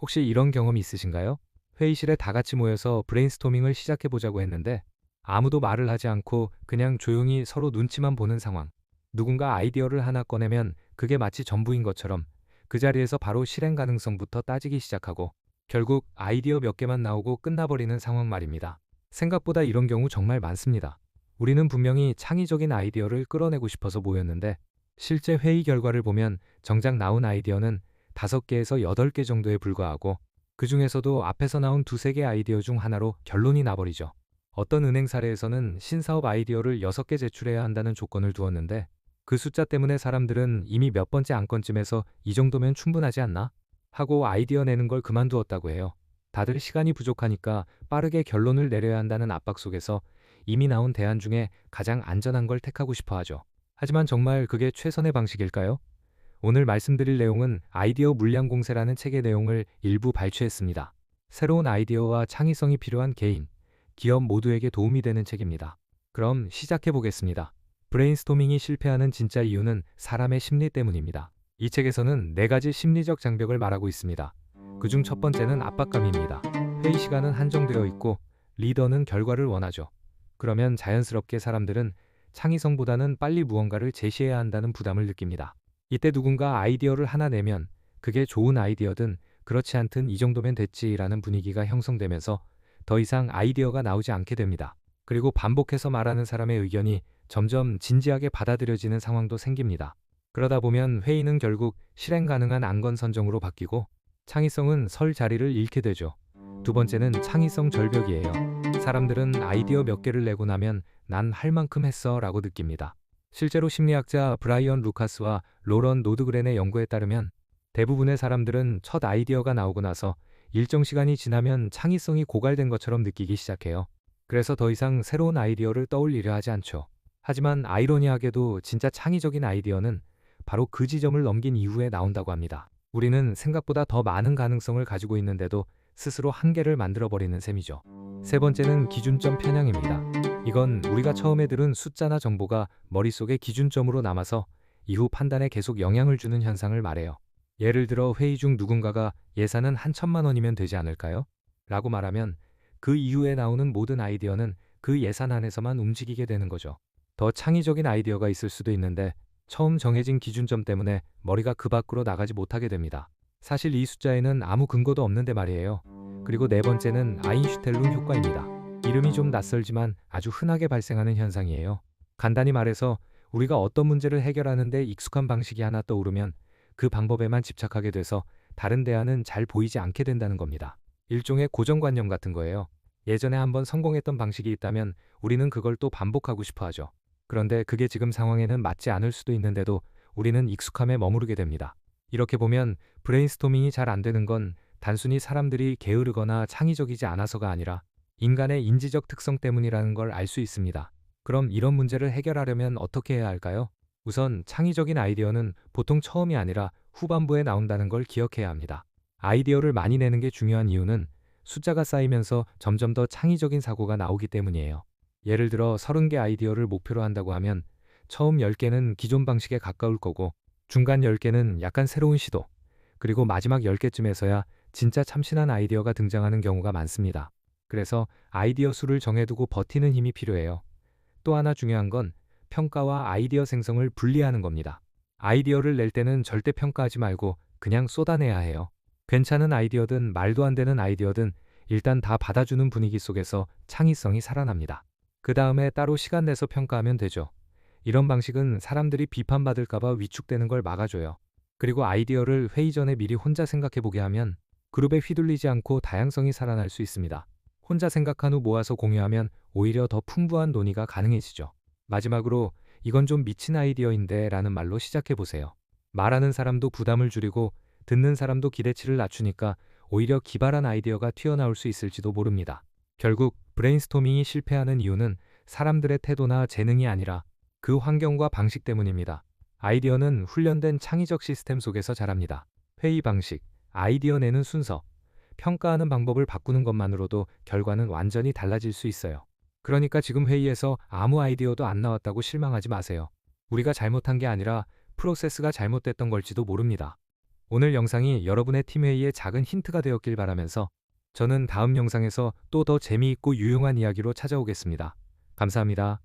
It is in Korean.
혹시 이런 경험이 있으신가요? 회의실에 다 같이 모여서 브레인스토밍을 시작해보자고 했는데 아무도 말을 하지 않고 그냥 조용히 서로 눈치만 보는 상황. 누군가 아이디어를 하나 꺼내면 그게 마치 전부인 것처럼 그 자리에서 바로 실행 가능성부터 따지기 시작하고 결국 아이디어 몇 개만 나오고 끝나버리는 상황 말입니다. 생각보다 이런 경우 정말 많습니다. 우리는 분명히 창의적인 아이디어를 끌어내고 싶어서 모였는데 실제 회의 결과를 보면 정작 나온 아이디어는 5개에서 8개 정도에 불과하고 그 중에서도 앞에서 나온 두세 개 아이디어 중 하나로 결론이 나버리죠. 어떤 은행 사례에서는 신사업 아이디어를 6개 제출해야 한다는 조건을 두었는데 그 숫자 때문에 사람들은 이미 몇 번째 안건쯤에서 이 정도면 충분하지 않나? 하고 아이디어 내는 걸 그만두었다고 해요. 다들 시간이 부족하니까 빠르게 결론을 내려야 한다는 압박 속에서 이미 나온 대안 중에 가장 안전한 걸 택하고 싶어 하죠. 하지만 정말 그게 최선의 방식일까요? 오늘 말씀드릴 내용은 아이디어 물량 공세라는 책의 내용을 일부 발췌했습니다. 새로운 아이디어와 창의성이 필요한 개인, 기업 모두에게 도움이 되는 책입니다. 그럼 시작해 보겠습니다. 브레인스토밍이 실패하는 진짜 이유는 사람의 심리 때문입니다. 이 책에서는 4가지 심리적 장벽을 말하고 있습니다. 그중 첫 번째는 압박감입니다. 회의 시간은 한정되어 있고 리더는 결과를 원하죠. 그러면 자연스럽게 사람들은 창의성보다는 빨리 무언가를 제시해야 한다는 부담을 느낍니다. 이때 누군가 아이디어를 하나 내면 그게 좋은 아이디어든 그렇지 않든 이 정도면 됐지라는 분위기가 형성되면서 더 이상 아이디어가 나오지 않게 됩니다. 그리고 반복해서 말하는 사람의 의견이 점점 진지하게 받아들여지는 상황도 생깁니다. 그러다 보면 회의는 결국 실행 가능한 안건 선정으로 바뀌고 창의성은 설 자리를 잃게 되죠. 두 번째는 창의성 절벽이에요. 사람들은 아이디어 몇 개를 내고 나면 난 할 만큼 했어 라고 느낍니다. 실제로 심리학자 브라이언 루카스와 로런 노드그렌의 연구에 따르면 대부분의 사람들은 첫 아이디어가 나오고 나서 일정 시간이 지나면 창의성이 고갈된 것처럼 느끼기 시작해요. 그래서 더 이상 새로운 아이디어를 떠올리려 하지 않죠. 하지만 아이러니하게도 진짜 창의적인 아이디어는 바로 그 지점을 넘긴 이후에 나온다고 합니다. 우리는 생각보다 더 많은 가능성을 가지고 있는데도 스스로 한계를 만들어버리는 셈이죠. 세 번째는 기준점 편향입니다. 이건 우리가 처음에 들은 숫자나 정보가 머릿속에 기준점으로 남아서 이후 판단에 계속 영향을 주는 현상을 말해요. 예를 들어 회의 중 누군가가 예산은 한 1,000만 원이면 되지 않을까요? 라고 말하면 그 이후에 나오는 모든 아이디어는 그 예산 안에서만 움직이게 되는 거죠. 더 창의적인 아이디어가 있을 수도 있는데 처음 정해진 기준점 때문에 머리가 그 밖으로 나가지 못하게 됩니다. 사실 이 숫자에는 아무 근거도 없는데 말이에요. 그리고 네 번째는 아인슈텔룬 효과입니다. 이름이 좀 낯설지만 아주 흔하게 발생하는 현상이에요. 간단히 말해서 우리가 어떤 문제를 해결하는데 익숙한 방식이 하나 떠오르면 그 방법에만 집착하게 돼서 다른 대안은 잘 보이지 않게 된다는 겁니다. 일종의 고정관념 같은 거예요. 예전에 한번 성공했던 방식이 있다면 우리는 그걸 또 반복하고 싶어 하죠. 그런데 그게 지금 상황에는 맞지 않을 수도 있는데도 우리는 익숙함에 머무르게 됩니다. 이렇게 보면 브레인스토밍이 잘 안 되는 건 단순히 사람들이 게으르거나 창의적이지 않아서가 아니라 인간의 인지적 특성 때문이라는 걸 알 수 있습니다. 그럼 이런 문제를 해결하려면 어떻게 해야 할까요? 우선 창의적인 아이디어는 보통 처음이 아니라 후반부에 나온다는 걸 기억해야 합니다. 아이디어를 많이 내는 게 중요한 이유는 숫자가 쌓이면서 점점 더 창의적인 사고가 나오기 때문이에요. 예를 들어 30개 아이디어를 목표로 한다고 하면 처음 10개는 기존 방식에 가까울 거고 중간 10개는 약간 새로운 시도, 그리고 마지막 10개쯤에서야 진짜 참신한 아이디어가 등장하는 경우가 많습니다. 그래서 아이디어 수를 정해두고 버티는 힘이 필요해요. 또 하나 중요한 건 평가와 아이디어 생성을 분리하는 겁니다. 아이디어를 낼 때는 절대 평가하지 말고 그냥 쏟아내야 해요. 괜찮은 아이디어든 말도 안 되는 아이디어든 일단 다 받아주는 분위기 속에서 창의성이 살아납니다. 그 다음에 따로 시간 내서 평가하면 되죠. 이런 방식은 사람들이 비판받을까봐 위축되는 걸 막아줘요. 그리고 아이디어를 회의 전에 미리 혼자 생각해보게 하면 그룹에 휘둘리지 않고 다양성이 살아날 수 있습니다. 혼자 생각한 후 모아서 공유하면 오히려 더 풍부한 논의가 가능해지죠. 마지막으로 이건 좀 미친 아이디어인데 라는 말로 시작해보세요. 말하는 사람도 부담을 줄이고 듣는 사람도 기대치를 낮추니까 오히려 기발한 아이디어가 튀어나올 수 있을지도 모릅니다. 결국 브레인스토밍이 실패하는 이유는 사람들의 태도나 재능이 아니라 그 환경과 방식 때문입니다. 아이디어는 훈련된 창의적 시스템 속에서 자랍니다. 회의 방식, 아이디어 내는 순서, 평가하는 방법을 바꾸는 것만으로도 결과는 완전히 달라질 수 있어요. 그러니까 지금 회의에서 아무 아이디어도 안 나왔다고 실망하지 마세요. 우리가 잘못한 게 아니라 프로세스가 잘못됐던 걸지도 모릅니다. 오늘 영상이 여러분의 팀 회의에 작은 힌트가 되었길 바라면서 저는 다음 영상에서 또 더 재미있고 유용한 이야기로 찾아오겠습니다. 감사합니다.